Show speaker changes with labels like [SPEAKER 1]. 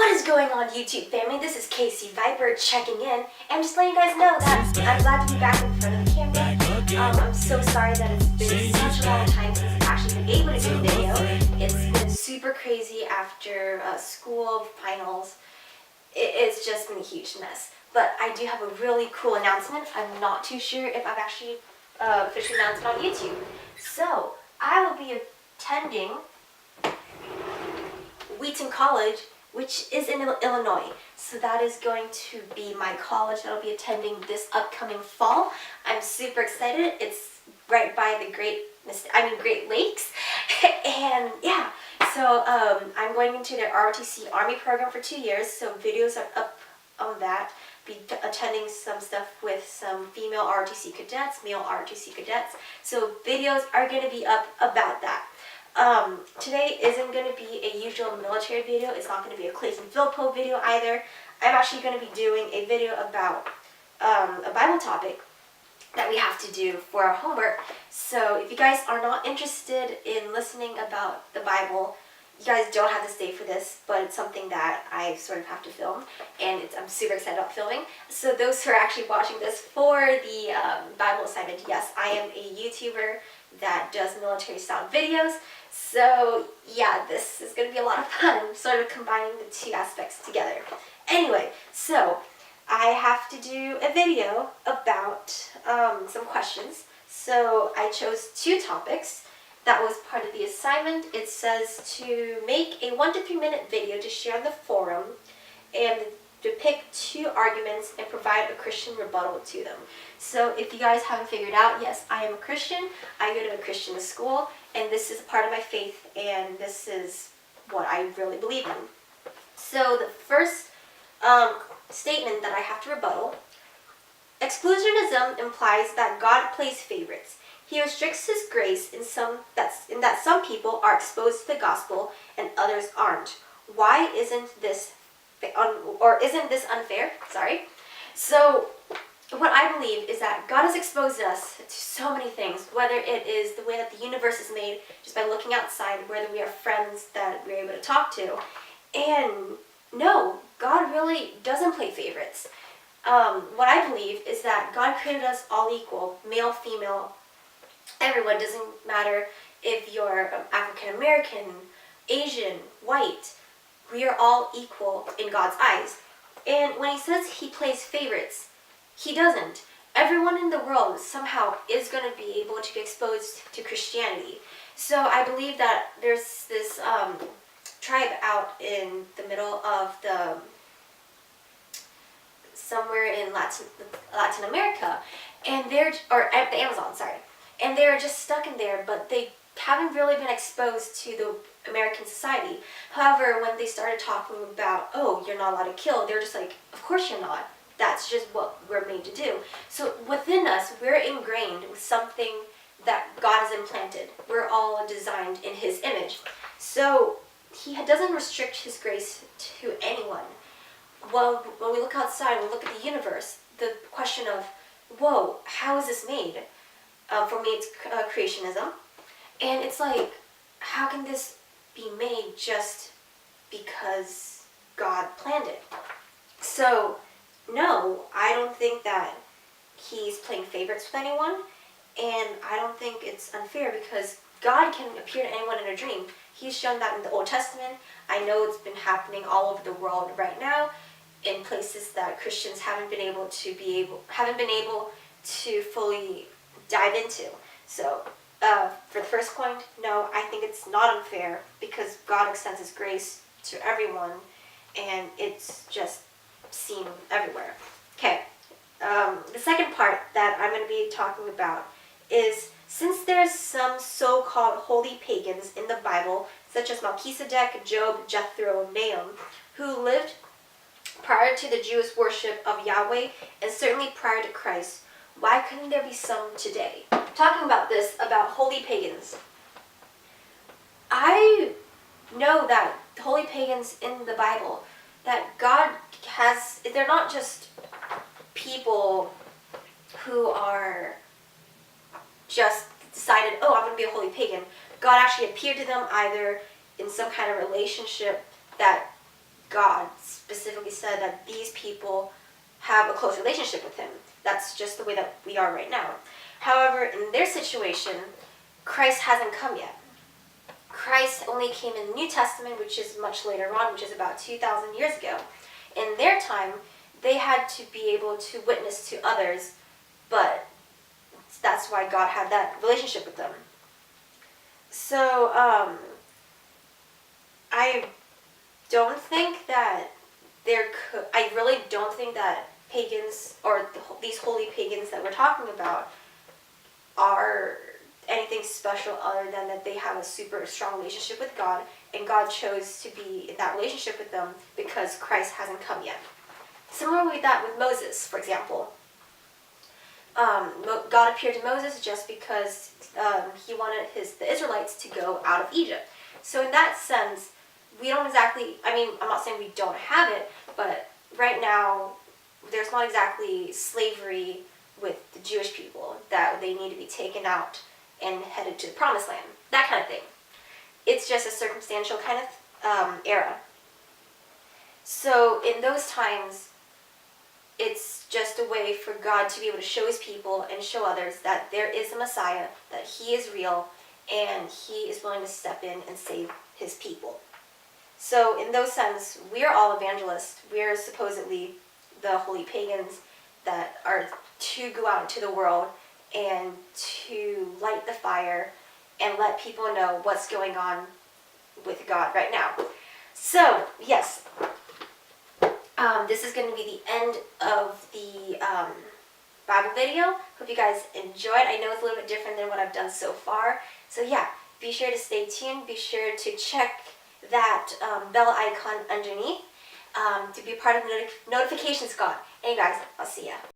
[SPEAKER 1] What is going on, YouTube family? This is Casey Viper checking in, and just letting you guys know that I'm glad to be back in front of the camera. I'm so sorry that it's been such a long time since I've actually been able to do a video. It's been super crazy after school, finals. It's just been a huge mess. But I do have a really cool announcement. I'm not too sure if I've actually officially announced it on YouTube. So, I will be attending Wheaton College, which is in Illinois. So that is going to be my college that I'll be attending this upcoming fall. I'm super excited. It's right by the Great Lakes. And yeah, so I'm going into their ROTC Army program for 2 years. So videos are up on that. Be attending some stuff with some female ROTC cadets, male ROTC cadets. So videos are going to be up about that. Today isn't going to be a usual military video. It's not going to be a Clayton Philpo video either. I'm actually going to be doing a video about a Bible topic that we have to do for our homework. So if you guys are not interested in listening about the Bible, you guys don't have to stay for this, but it's something that I sort of have to film, and I'm super excited about filming. So those who are actually watching this for the Bible assignment, yes, I am a YouTuber that does military-style videos. So yeah, this is going to be a lot of fun, sort of combining the two aspects together. Anyway, so I have to do a video about some questions. So I chose 2 topics. That was part of the assignment. It says to make a 1 to 3 minute video to share on the forum and depict 2 arguments and provide a Christian rebuttal to them. So if you guys haven't figured out, yes, I am a Christian. I go to a Christian school, and this is a part of my faith, and this is what I really believe in. So the first statement that I have to rebuttal: exclusionism implies that God plays favorites. He restricts his grace in that some people are exposed to the gospel and others aren't. Why isn't this unfair? So what I believe is that God has exposed us to so many things, whether it is the way that the universe is made, just by looking outside, whether we are friends that we're able to talk to. And no, God really doesn't play favorites. What I believe is that God created us all equal, male, female, everyone. Doesn't matter if you're African American, Asian, white. We are all equal in God's eyes. And when he says he plays favorites, he doesn't. Everyone in the world somehow is going to be able to be exposed to Christianity. So I believe that there's this tribe out in the middle of somewhere in Latin America, and or at the Amazon, and they're just stuck in there, but they haven't really been exposed to the American society. However, when they started talking about, oh, you're not allowed to kill, they're just like, of course you're not. That's just what we're made to do. So within us, we're ingrained with something that God has implanted. We're all designed in his image. So he doesn't restrict his grace to anyone. Well, when we look outside, we look at the universe, the question of, whoa, how is this made? For me, it's creationism. And it's like, how can this be made just because God planned it? So, no, I don't think that he's playing favorites with anyone, and I don't think it's unfair because God can appear to anyone in a dream. He's shown that in the Old Testament. I know it's been happening all over the world right now in places that Christians haven't been able to fully dive into. So, for the first point, no, I think it's not unfair because God extends his grace to everyone, and it's just seen everywhere. Okay, the second part that I'm going to be talking about is, since there's some so-called holy pagans in the Bible, such as Melchizedek, Job, Jethro, Nahum, who lived prior to the Jewish worship of Yahweh and certainly prior to Christ, why couldn't there be some today? Talking about this, about holy pagans. I know that holy pagans in the Bible, that God has, they're not just people who are just decided, oh, I'm going to be a holy pagan. God actually appeared to them either in some kind of relationship that God specifically said that these people have a close relationship with him. That's just the way that we are right now. However, in their situation, Christ hasn't come yet. Christ only came in the New Testament, which is much later on, which is about 2,000 years ago. In their time, they had to be able to witness to others, but that's why God had that relationship with them. So, I don't think that I really don't think that pagans, or these holy pagans that we're talking about, are anything special other than that they have a super strong relationship with God, and God chose to be in that relationship with them because Christ hasn't come yet. Similarly with that with Moses, for example. God appeared to Moses just because he wanted the Israelites to go out of Egypt. So in that sense, we don't exactly, I'm not saying we don't have it, but right now there's not exactly slavery with the Jewish people, that they need to be taken out and headed to the promised land, that kind of thing. It's just a circumstantial kind of era. So in those times, it's just a way for God to be able to show his people and show others that there is a Messiah, that he is real, and he is willing to step in and save his people. So in those sense, we are all evangelists. We are supposedly the holy pagans that are to go out into the world and to light the fire and let people know what's going on with God right now. So, yes, this is going to be the end of the Bible video. Hope you guys enjoyed. I know it's a little bit different than what I've done so far. So yeah, be sure to stay tuned. Be sure to check that bell icon underneath to be part of the notification squad. Hey guys, I'll see ya.